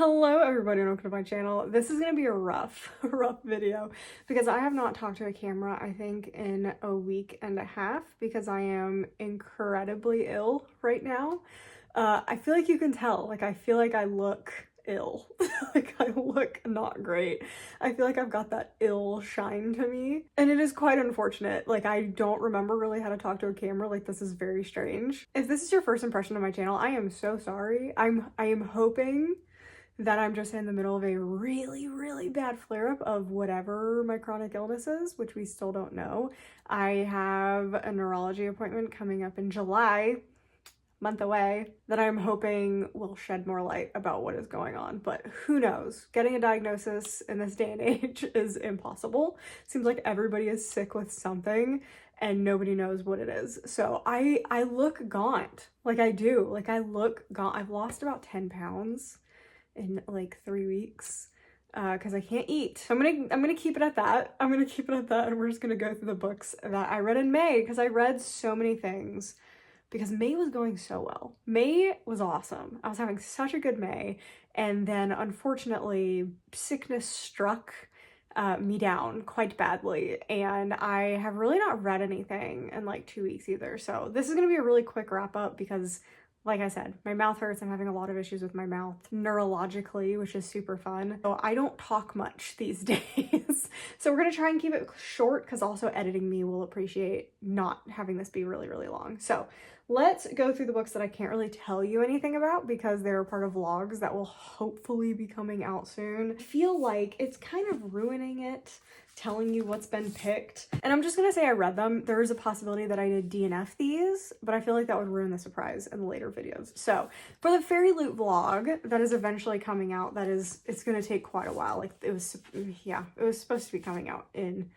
Hello everybody and welcome to my channel. This is gonna be a rough, rough video because I have not talked to a camera I think in a week and a half because I am incredibly ill right now. I feel like you can tell, like I feel like I look ill. Like I look not great. I feel like I've got that ill shine to me and it is quite unfortunate. Like I don't remember really how to talk to a camera. Like this is very strange. If this is your first impression of my channel, I am so sorry. I am hoping that I'm just in the middle of a really, really bad flare-up of whatever my chronic illness is, which we still don't know. I have a neurology appointment coming up in July, month away, that I'm hoping will shed more light about what is going on, but who knows? Getting a diagnosis in this day and age is impossible. Seems like everybody is sick with something and nobody knows what it is. So I look gaunt, like I do, like I look gaunt. I've lost about 10 pounds in like 3 weeks because I can't eat. So I'm gonna keep it at that. I'm gonna keep it at that and we're just gonna go through the books that I read in May because I read so many things because May was going so well. May was awesome. I was having such a good May, and then unfortunately sickness struck me down quite badly, and I have really not read anything in like 2 weeks either. So this is gonna be a really quick wrap up because like I said, my mouth hurts. I'm having a lot of issues with my mouth neurologically, which is super fun. So I don't talk much these days. So we're gonna try and keep it short because also editing me will appreciate not having this be really, really long. So let's go through the books that I can't really tell you anything about because they're part of vlogs that will hopefully be coming out soon. I feel like it's kind of ruining it, telling you what's been picked. And I'm just gonna say I read them. There is a possibility that I did DNF these, but I feel like that would ruin the surprise in the later videos. So for the Fairy Loot vlog that is eventually coming out, it's gonna take quite a while. Like it was supposed to be coming out in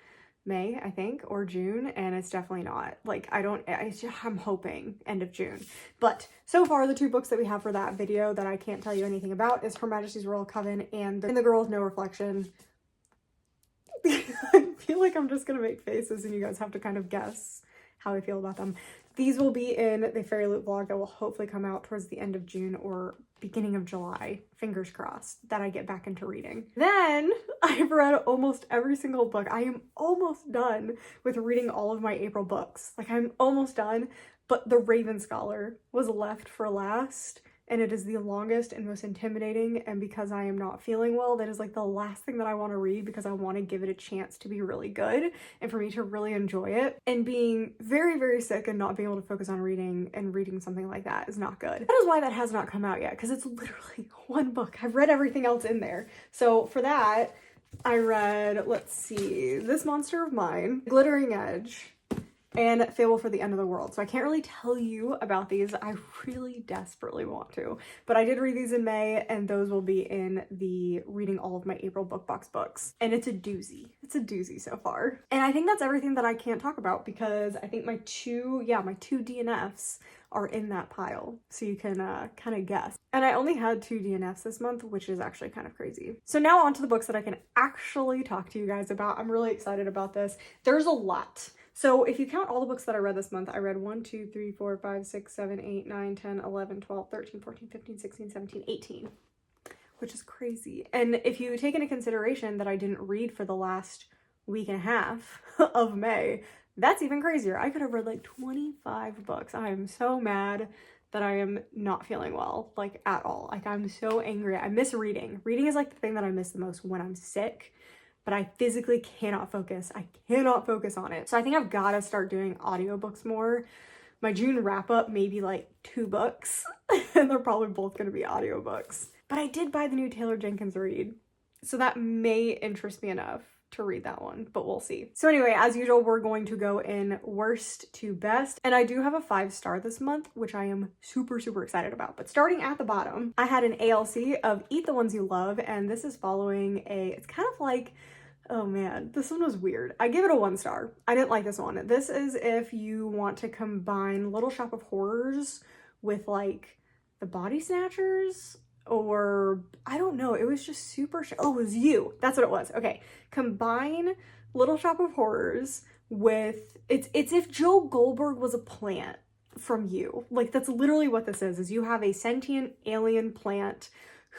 May, I think, or June, and it's definitely not. Like I'm hoping end of June. But so far the two books that we have for that video that I can't tell you anything about is Her Majesty's Royal Coven and The Girl with No Reflection. I feel like I'm just gonna make faces and you guys have to kind of guess how I feel about them. These will be in the Fairy Loot vlog that will hopefully come out towards the end of June or beginning of July. Fingers crossed that I get back into reading. Then I've read almost every single book. I am almost done with reading all of my April books. Like I'm almost done, but The Raven Scholar was left for last. And it is the longest and most intimidating, and because I am not feeling well, that is like the last thing that I want to read because I want to give it a chance to be really good and for me to really enjoy it. And being very, very sick and not being able to focus on reading and reading something like that is not good. That is why that has not come out yet, because it's literally one book. I've read everything else in there. So for that, I read, let's see, This Monster of Mine, Glittering Edge, and Fable for the End of the World. So I can't really tell you about these. I really desperately want to, but I did read these in May and those will be in the reading all of my April book box books. And it's a doozy. It's a doozy so far. And I think that's everything that I can't talk about because I think my two DNFs are in that pile. So you can kind of guess. And I only had 2 DNFs this month, which is actually kind of crazy. So now on to the books that I can actually talk to you guys about. I'm really excited about this. There's a lot. So if you count all the books that I read this month, I read 1, 2, 3, 4, 5, 6, 7, 8, 9, 10, 11, 12, 13, 14, 15, 16, 17, 18, which is crazy. And if you take into consideration that I didn't read for the last week and a half of May, that's even crazier. I could have read like 25 books. I am so mad that I am not feeling well, like at all. Like I'm so angry. I miss reading. Reading is like the thing that I miss the most when I'm sick. But I physically cannot focus. I cannot focus on it. So I think I've got to start doing audiobooks more. My June wrap up may be like 2 books and they're probably both going to be audiobooks. But I did buy the new Taylor Jenkins read. So that may interest me enough to read that one, but we'll see. So anyway, as usual, we're going to go in worst to best. And I do have a 5-star this month, which I am super, super excited about. But starting at the bottom, I had an ALC of Eat the Ones You Love. And this is following it's kind of like, oh man, this one was weird. I give it a 1 star. I didn't like this one. This is if you want to combine Little Shop of Horrors with like the Body Snatchers, or I don't know. It was just super, oh, it was You. That's what it was. Okay. Combine Little Shop of Horrors with, it's if Joe Goldberg was a plant from You. Like that's literally what this is you have a sentient alien plant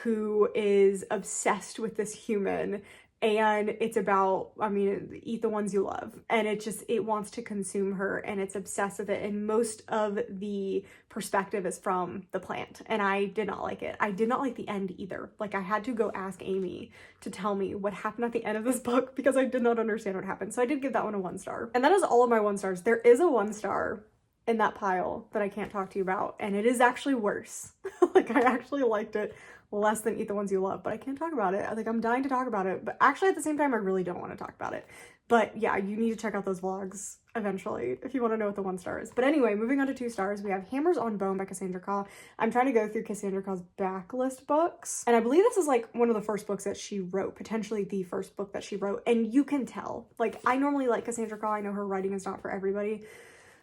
who is obsessed with this human, and it's about, I mean, eat the ones you love, and it wants to consume her, and it's obsessed with it, and most of the perspective is from the plant, and I did not like it. I did not like the end either. Like, I had to go ask Amy to tell me what happened at the end of this book because I did not understand what happened. So I did give that one a 1 star. And that is all of my 1 stars. There is a 1 star in that pile that I can't talk to you about, and it is actually worse. Like, I actually liked it less than Eat the Ones You Love, but I can't talk about it. Like, I'm dying to talk about it, but actually at the same time I really don't want to talk about it. But yeah, you need to check out those vlogs eventually if you want to know what the 1 star is. But anyway, moving on to 2 stars, we have Hammers on Bone by Cassandra Khaw. I'm trying to go through Cassandra Khaw's backlist books, and I believe this is like one of the first books that she wrote, potentially the first book that she wrote, and you can tell. Like, I normally like Cassandra Khaw. I know her writing is not for everybody.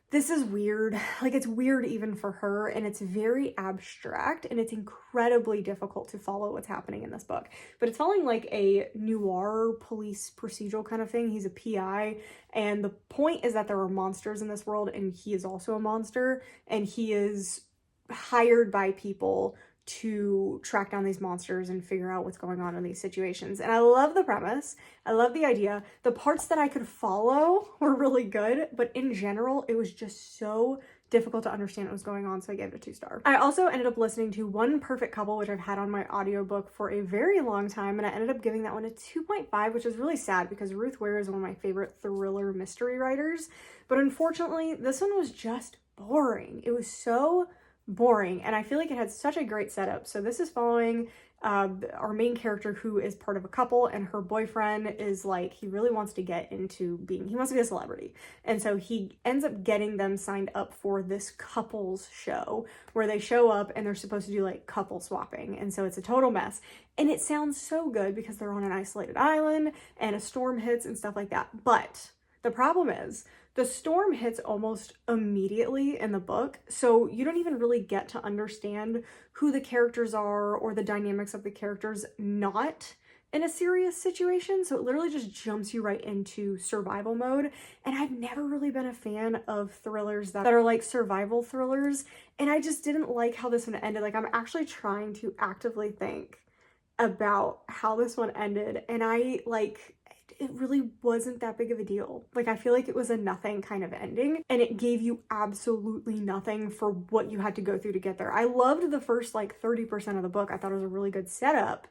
This is weird. Like, it's weird even for her, and it's very abstract, and it's incredibly difficult to follow what's happening in this book. But it's following like a noir police procedural kind of thing. He's a PI, and the point is that there are monsters in this world, and he is also a monster, and he is hired by people to track down these monsters and figure out what's going on in these situations. And I love the premise. I love the idea. The parts that I could follow were really good, but in general, it was just so difficult to understand what was going on, so I gave it a 2 star. I also ended up listening to One Perfect Couple, which I've had on my audiobook for a very long time, and I ended up giving that one a 2.5, which is really sad because Ruth Ware is one of my favorite thriller mystery writers, but unfortunately, this one was just boring. It was so boring, and I feel like it had such a great setup. So this is following our main character, who is part of a couple, and her boyfriend is like, he really wants to get into being, he wants to be a celebrity, and so he ends up getting them signed up for this couples show where they show up and they're supposed to do like couple swapping, and so it's a total mess, and it sounds so good because they're on an isolated island and a storm hits and stuff like that. But the problem is the storm hits almost immediately in the book, so you don't even really get to understand who the characters are or the dynamics of the characters not in a serious situation. So it literally just jumps you right into survival mode. And I've never really been a fan of thrillers that are like survival thrillers, and I just didn't like how this one ended. Like, I'm actually trying to actively think about how this one ended, and it really wasn't that big of a deal. Like, I feel like it was a nothing kind of ending, and it gave you absolutely nothing for what you had to go through to get there. I loved the first like 30% of the book. I thought it was a really good setup,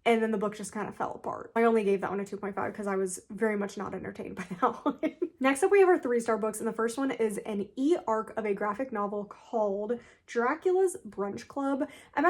and then the book just kind of fell apart. I only gave that one a 2.5 because I was very much not entertained by that one. Next up, we have our 3-star books, and the first one is an e-arc of a graphic novel called Dracula's Brunch Club. I'm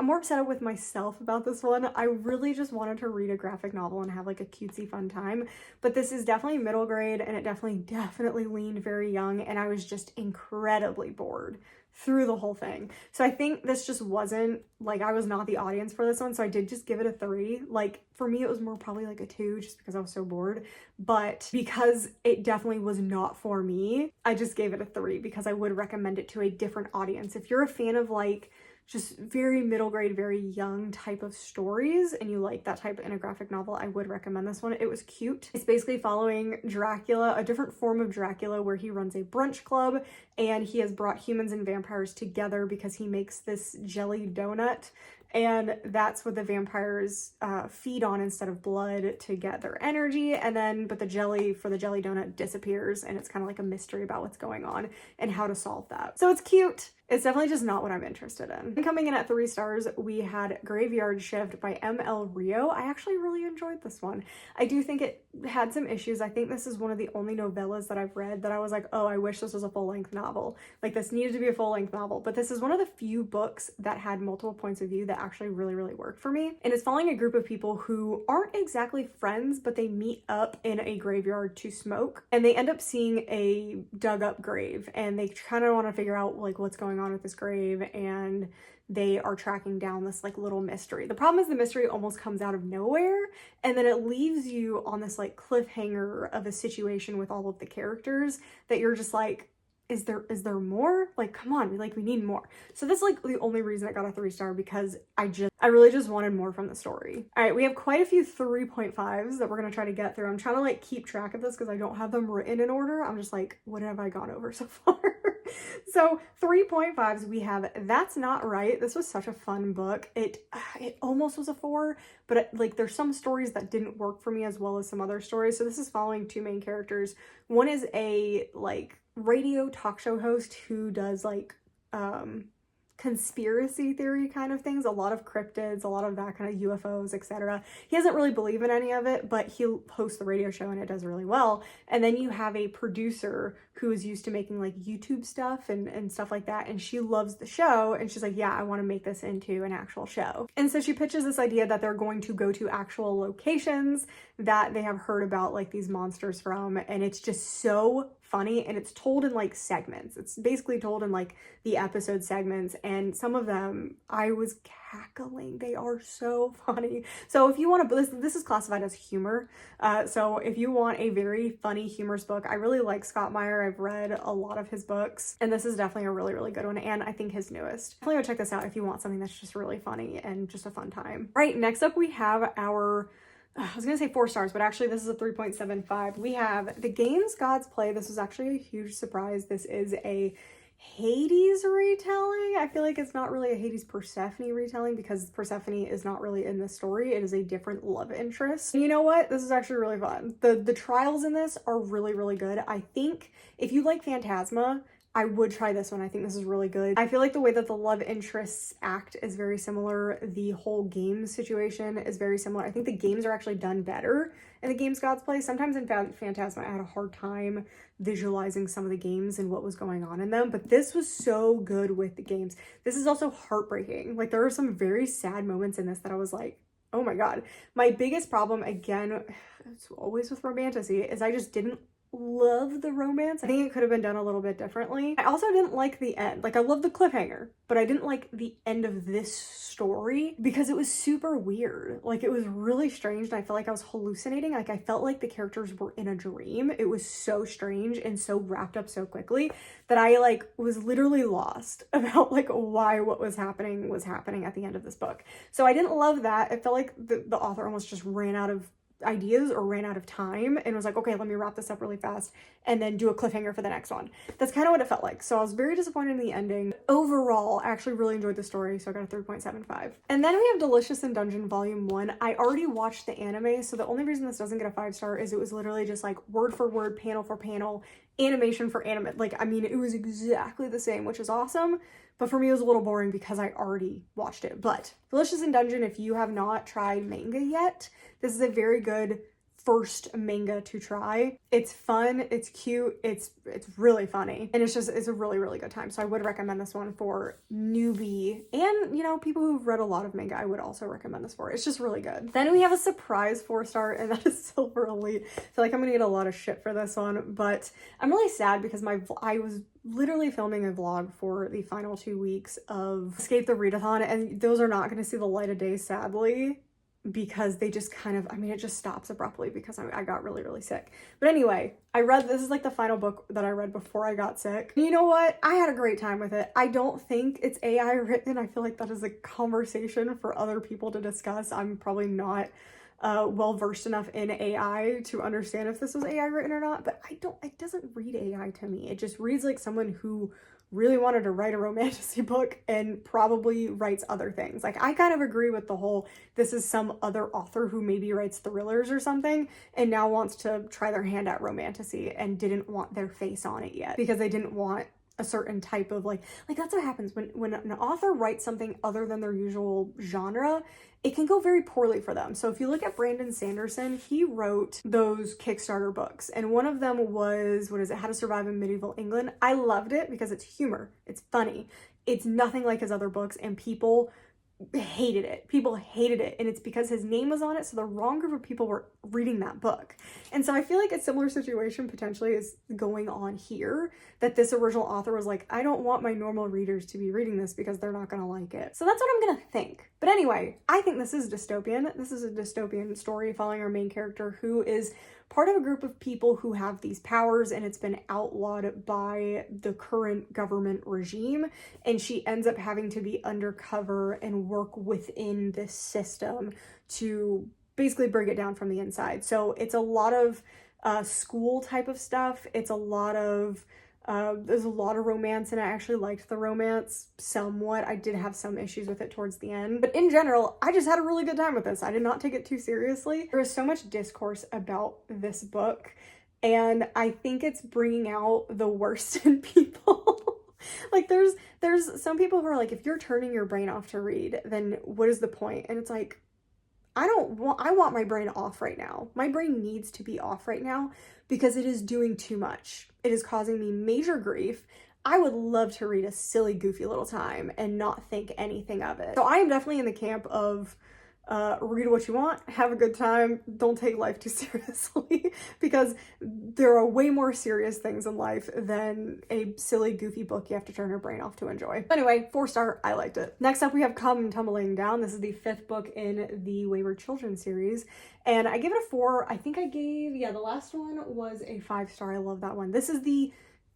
more upset with myself about this one. I really just wanted to read a graphic novel and have like a cutesy fun time, but this is definitely middle grade, and it definitely leaned very young, and I was just incredibly bored through the whole thing. So I think this just wasn't, like, I was not the audience for this one, so I did just give it a 3. Like, for me, it was more probably like a 2 just because I was so bored, but because it definitely was not for me, I just gave it a 3 because I would recommend it to a different audience. If you're a fan of like just very middle grade, very young type of stories, and you like that type in a graphic novel, I would recommend this one. It was cute. It's basically following Dracula, a different form of Dracula, where he runs a brunch club, and he has brought humans and vampires together because he makes this jelly donut, and that's what the vampires feed on instead of blood to get their energy. And then, but the jelly for the jelly donut disappears, and it's kind of like a mystery about what's going on and how to solve that. So it's cute. It's definitely just not what I'm interested in. Coming in at 3 stars, we had Graveyard Shift by M.L. Rio. I actually really enjoyed this one. I do think it had some issues. I think this is one of the only novellas that I've read that I was like, oh, I wish this was a full-length novel. Like, this needed to be a full-length novel. But this is one of the few books that had multiple points of view that actually really, really worked for me. And it's following a group of people who aren't exactly friends, but they meet up in a graveyard to smoke. And they end up seeing a dug-up grave, and they kind of want to figure out like what's going on with this grave, and they are tracking down this like little mystery. The problem is the mystery almost comes out of nowhere, and then it leaves you on this like cliffhanger of a situation with all of the characters that you're just like, is there more? Like, come on, like, we need more. So that's like the only reason I got a 3-star, because I really just wanted more from the story. All right, we have quite a few 3.5s that we're gonna try to get through. I'm trying to like keep track of this because I don't have them written in order. I'm just like, what have I gone over so far? So 3.5s, we have That's Not Right. This was such a fun book. It almost was a 4, but like there's some stories that didn't work for me as well as some other stories. So this is following two main characters. One is a like radio talk show host who does like conspiracy theory kind of things, a lot of cryptids, a lot of that kind of UFOs, etc. He doesn't really believe in any of it, but he'll host the radio show and it does really well. And then you have a producer who is used to making like YouTube stuff and stuff like that, and she loves the show and she's like, yeah, I want to make this into an actual show. And so she pitches this idea that they're going to go to actual locations that they have heard about like these monsters from, and it's just so funny, and it's told in like segments. It's basically told in like the episode segments, and some of them I was cackling. They are so funny. So if you want to, this is classified as humor. So if you want a very funny, humorous book, I really like Scott Meyer. I've read a lot of his books, and this is definitely a really, really good one, and I think his newest. Definitely go check this out if you want something that's just really funny and just a fun time. All right, next up we have our I was gonna say 4 stars, but actually this is a 3.75. We have The Games Gods Play. This was actually a huge surprise. This is a Hades retelling. I feel like it's not really a Hades Persephone retelling because Persephone is not really in this story. It is a different love interest. And you know what? This is actually really fun. The trials in this are really, really good. I think if you like Phantasma, I would try this one. I think this is really good. I feel like the way that the love interests act is very similar. The whole game situation is very similar. I think the games are actually done better in The Games Gods Play. Sometimes in Phantasma, I had a hard time visualizing some of the games and what was going on in them, but this was so good with the games. This is also heartbreaking. Like there are some very sad moments in this that I was like, oh my God. My biggest problem, again, it's always with romantasy, is I just didn't love the romance. I think it could have been done a little bit differently. I also didn't like the end. Like I love the cliffhanger, but I didn't like the end of this story because it was super weird. Like it was really strange, and I felt like I was hallucinating. Like I felt like the characters were in a dream. It was so strange and so wrapped up so quickly that I like was literally lost about like why what was happening at the end of this book. So I didn't love that. It felt like the author almost just ran out of ideas or ran out of time and was like, okay, let me wrap this up really fast and then do a cliffhanger for the next one. That's kind of what it felt like. So I was very disappointed in the ending. Overall, I actually really enjoyed the story, so I got a 3.75. And then we have Delicious in Dungeon Volume 1. I already watched the anime, so the only reason this doesn't get a 5-star is it was literally just like word for word, panel for panel, animation for anime. Like, I mean, it was exactly the same, which is awesome. But for me, it was a little boring because I already watched it. But Delicious in Dungeon, if you have not tried manga yet, this is a very good first manga to try. It's fun, it's cute, it's really funny, and it's a really, really good time. So I would recommend this one for newbie and, you know, people who've read a lot of manga. I would also recommend this for. It's just really good. Then we have a surprise 4-star, and that is Silver Elite. I feel like I'm gonna get a lot of shit for this one, but I'm really sad because I was literally filming a vlog for the final 2 weeks of Escape the Readathon, and those are not going to see the light of day, sadly, because they just kind of, I mean, it just stops abruptly because I got really, really sick. But anyway, this is like the final book that I read before I got sick. And you know what? I had a great time with it. I don't think it's AI written. I feel like that is a conversation for other people to discuss. I'm probably not well versed enough in AI to understand if this was AI written or not, but it doesn't read AI to me. It just reads like someone who really wanted to write a romantasy book and probably writes other things. Like I kind of agree with the whole, this is some other author who maybe writes thrillers or something and now wants to try their hand at romantasy and didn't want their face on it yet because they didn't want a certain type of like that's what happens when an author writes something other than their usual genre. It can go very poorly for them. So if you look at Brandon Sanderson, he wrote those Kickstarter books, and one of them was, what is it, How to Survive in Medieval England. I loved it because it's humor, it's funny, it's nothing like his other books, and people hated it. People hated it, and it's because his name was on it, so the wrong group of people were reading that book. And so I feel like a similar situation potentially is going on here, that this original author was like, I don't want my normal readers to be reading this because they're not gonna like it. So that's what I'm gonna think. But anyway, I think this is dystopian. This is a dystopian story following our main character who is part of a group of people who have these powers, and it's been outlawed by the current government regime, and she ends up having to be undercover and work within this system to basically bring it down from the inside. So it's a lot of school type of stuff. It's a lot of There's a lot of romance, and I actually liked the romance somewhat. I did have some issues with it towards the end, but in general, I just had a really good time with this. I did not take it too seriously. There was so much discourse about this book, and I think it's bringing out the worst in people. Like there's some people who are like, if you're turning your brain off to read, then what is the point? And it's like, I want my brain off right now. My brain needs to be off right now because it is doing too much. It is causing me major grief. I would love to read a silly, goofy little time and not think anything of it. So I am definitely in the camp of read what you want, have a good time, don't take life too seriously, because there are way more serious things in life than a silly, goofy book you have to turn your brain off to enjoy. Anyway, 4-star, I liked it. Next up, we have Come Tumbling Down. This is the 5th book in the Wayward Children series, and I give it a 4. I think I gave, yeah, the last one was a 5-star. I love that one. This is the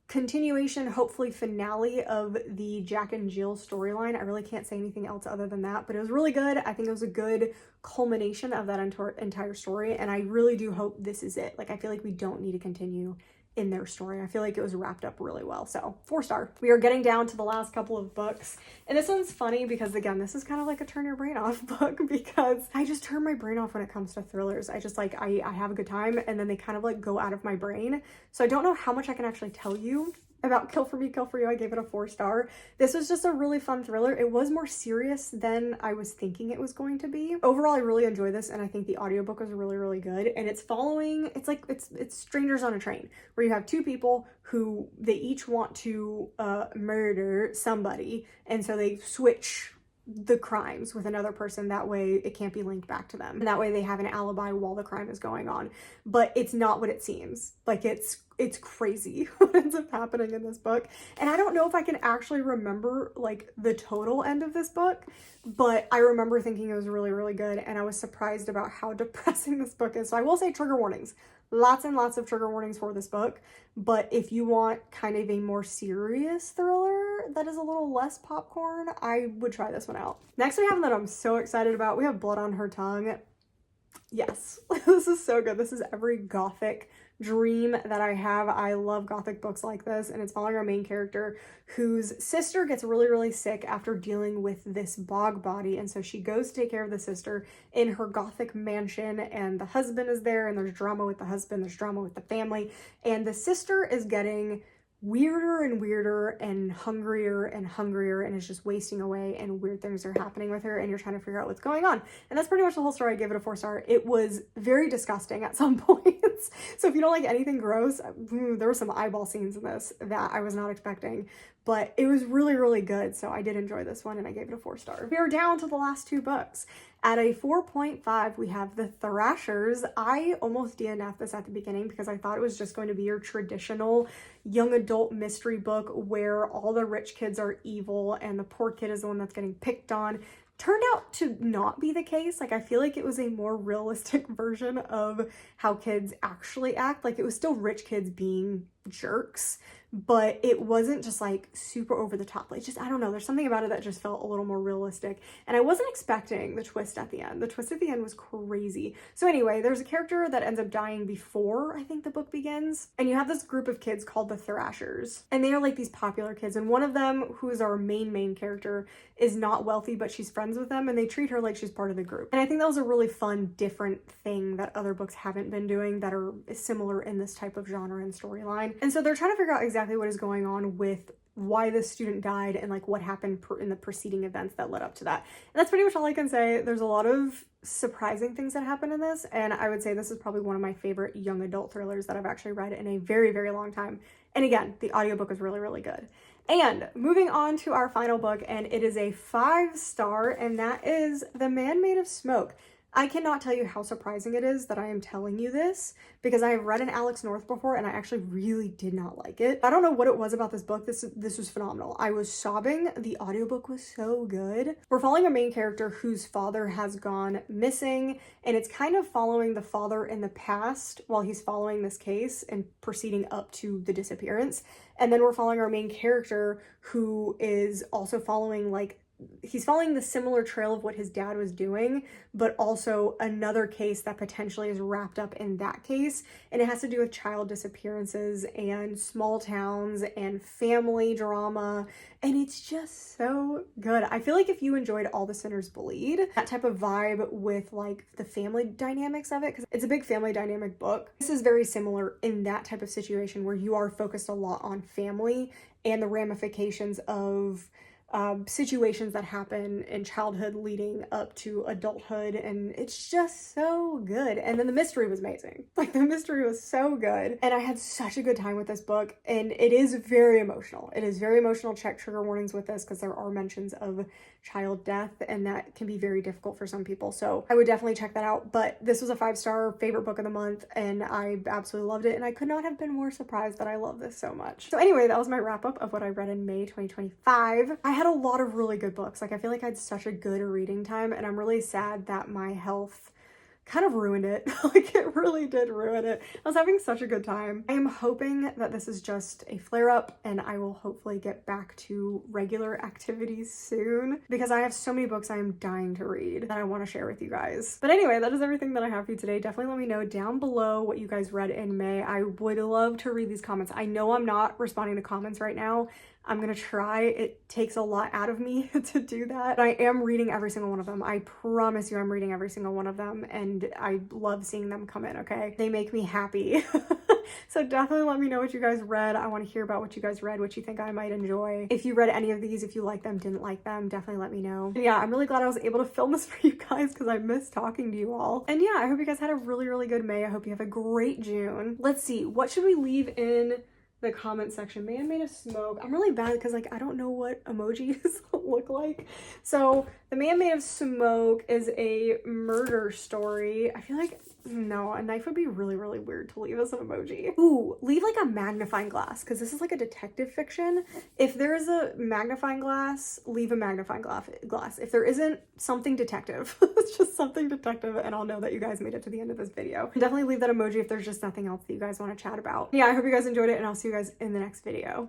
continuation, hopefully finale of the Jack and Jill storyline. I really can't say anything else other than that, but it was really good. I think it was a good culmination of that entire story, and I really do hope this is it. Like, I feel like we don't need to continue in their story. I feel like it was wrapped up really well. So 4-star. We are getting down to the last couple of books, and this one's funny because, again, this is kind of like a turn your brain off book, because I just turn my brain off when it comes to thrillers. I just like, I have a good time, and then they kind of like go out of my brain. So I don't know how much I can actually tell you about Kill For Me, Kill For You. I gave it a 4-star. This was just a really fun thriller. It was more serious than I was thinking it was going to be. Overall, I really enjoyed this, and I think the audiobook was really, really good. And it's following, it's like, it's strangers on a train, where you have two people who, they each want to murder somebody, and so they switch the crimes with another person. That way it can't be linked back to them, and that way they have an alibi while the crime is going on. But it's not what it seems like. It's crazy what ends up happening in this book, and I don't know if I can actually remember like the total end of this book, but I remember thinking it was really, really good, and I was surprised about how depressing this book is. So I will say trigger warnings. Lots and lots of trigger warnings for this book, but if you want kind of a more serious thriller that is a little less popcorn, I would try this one out. Next, we have one that I'm so excited about. We have Blood on Her Tongue. Yes, this is so good. This is every gothic dream that I have. I love gothic books like this, and it's following our main character whose sister gets really, really sick after dealing with this bog body, and so she goes to take care of the sister in her gothic mansion, and the husband is there, and there's drama with the husband, there's drama with the family, and the sister is getting weirder and weirder and hungrier, and is just wasting away, and weird things are happening with her, and you're trying to figure out what's going on. And that's pretty much the whole story. I gave it a 4-star. It was very disgusting at some points. So if you don't like anything gross, there were some eyeball scenes in this that I was not expecting, but it was really, really good. So I did enjoy this one, and I gave it a 4-star. We are down to the last 2 books. At a 4.5, we have The Thrashers. I almost DNF'd this at the beginning because I thought it was just going to be your traditional young adult mystery book where all the rich kids are evil and the poor kid is the one that's getting picked on. Turned out to not be the case. Like, I feel like it was a more realistic version of how kids actually act. Like, it was still rich kids being jerks, but it wasn't just like super over the top. Like, just, I don't know, there's something about it that just felt a little more realistic, and I wasn't expecting the twist at the end. The twist at the end was crazy. So anyway, there's a character that ends up dying before I think the book begins, and you have this group of kids called the Thrashers, and they are like these popular kids, and one of them, who is our main character, is not wealthy, but she's friends with them, and they treat her like she's part of the group. And I think that was a really fun, different thing that other books haven't been doing that are similar in this type of genre and storyline. And so they're trying to figure out exactly what is going on with why this student died and like what happened in the preceding events that led up to that. And that's pretty much all I can say. There's a lot of surprising things that happen in this, and I would say this is probably one of my favorite young adult thrillers that I've actually read in a very, very long time. And again, the audiobook was really, really good. And moving on to our final book, and it is a 5-star, and that is The Man Made of Smoke. I cannot tell you how surprising it is that I am telling you this, because I have read an Alex North before and I actually really did not like it. I don't know what it was about this book. This was phenomenal. I was sobbing. The audiobook was so good. We're following a main character whose father has gone missing, and it's kind of following the father in the past while he's following this case and proceeding up to the disappearance. And then we're following our main character who is also following like he's following the similar trail of what his dad was doing, but also another case that potentially is wrapped up in that case. And it has to do with child disappearances and small towns and family drama. And it's just so good. I feel like if you enjoyed All the Sinners Bleed, that type of vibe with like the family dynamics of it, because it's a big family dynamic book, this is very similar in that type of situation where you are focused a lot on family and the ramifications of situations that happen in childhood leading up to adulthood, and it's just so good. And then the mystery was amazing. Like, the mystery was so good, and I had such a good time with this book. And it is very emotional. It is very emotional. Check trigger warnings with this because there are mentions of child death, and that can be very difficult for some people, so I would definitely check that out. But this was a 5-star favorite book of the month, and I absolutely loved it, and I could not have been more surprised that I love this so much. So anyway, that was my wrap up of what I read in May 2025. I had a lot of really good books. Like, I feel like I had such a good reading time, and I'm really sad that my health kind of ruined it. Like, it really did ruin it. I was having such a good time. I am hoping that this is just a flare-up, and I will hopefully get back to regular activities soon, because I have so many books I am dying to read that I want to share with you guys. But anyway, that is everything that I have for you today. Definitely let me know down below what you guys read in May. I would love to read these comments. I know I'm not responding to comments right now. I'm gonna try. It takes a lot out of me to do that. But I am reading every single one of them. I promise you I'm reading every single one of them, and I love seeing them come in, okay? They make me happy. So definitely let me know what you guys read. I want to hear about what you guys read, what you think I might enjoy. If you read any of these, if you like them, didn't like them, definitely let me know. And yeah, I'm really glad I was able to film this for you guys because I miss talking to you all. And yeah, I hope you guys had a really, really good May. I hope you have a great June. Let's see, what should we leave in the comment section? Man Made of Smoke. I'm really bad because like I don't know what emojis look like. So the Man Made of Smoke is a murder story. I feel like no, a knife would be really, really weird to leave as an emoji. Ooh, leave like a magnifying glass because this is like a detective fiction. If there is a magnifying glass, leave a magnifying glass. If there isn't, something detective. It's just something detective, and I'll know that you guys made it to the end of this video. And definitely leave that emoji if there's just nothing else that you guys want to chat about. Yeah, I hope you guys enjoyed it, and I'll see you guys in the next video.